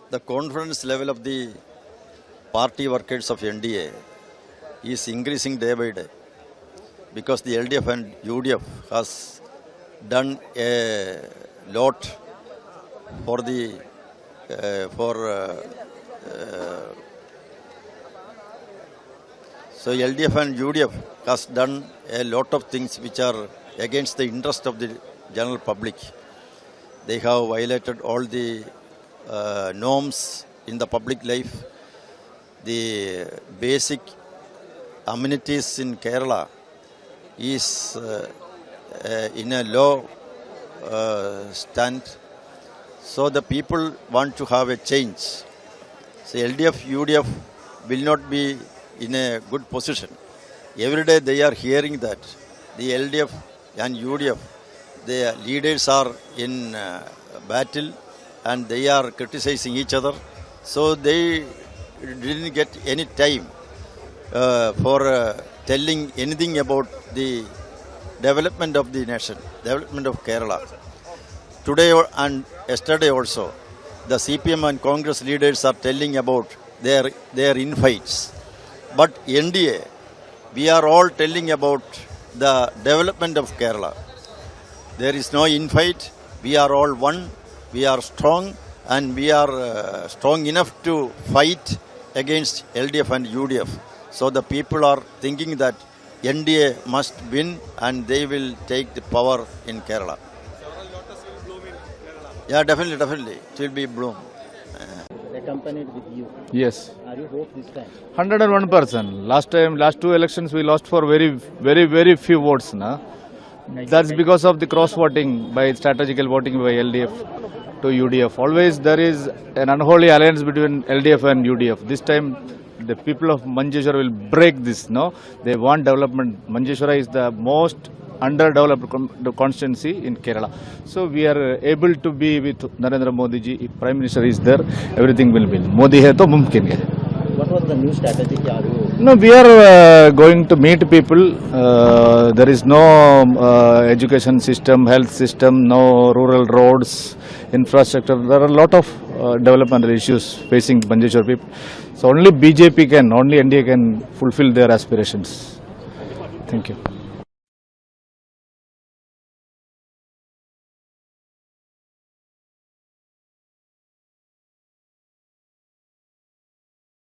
The confidence level of the party workers of NDA is increasing day by day because the LDF and UDF has done a lot for the so LDF and UDF has done a lot of things which are against the interest of the general public. They have violated all the norms in the public life. The basic amenities in Kerala is in a low stand. So the people want to have a change. So LDF, UDF will not be in a good position. Every day they are hearing that the LDF and UDF, their leaders are in battle and they are criticizing each other. So they didn't get any time for telling anything about the development of the nation, development of Kerala. Today and yesterday also, the CPM and Congress leaders are telling about their infights. But NDA, we are all telling about the development of Kerala. There is no infight. We are all one. We are strong, and we are strong enough to fight against LDF and UDF. So the people are thinking that NDA must win and they will take the power in Kerala. Several lotus will bloom in Kerala. Yeah, definitely. It will be bloom. Accompanied with you. Yes, Are you hope this time? 101%. Last two elections we lost for very few votes. Na? That's because of the cross voting by strategical voting by LDF to UDF. Always there is an unholy alliance between LDF and UDF. This time the people of Manjeshwara will break this. No, they want development. Manjeshwara is the most underdeveloped constituency in Kerala. So we are able to be with Narendra Modi ji. If Prime Minister is there, everything will be. Modi hai to mumkin hai. What was the new strategy? No, we are going to meet people. There is no education system, health system, no rural roads, infrastructure. There are a lot of developmental issues facing Manjeshwar people. So only BJP can, only NDA can fulfill their aspirations. Thank you.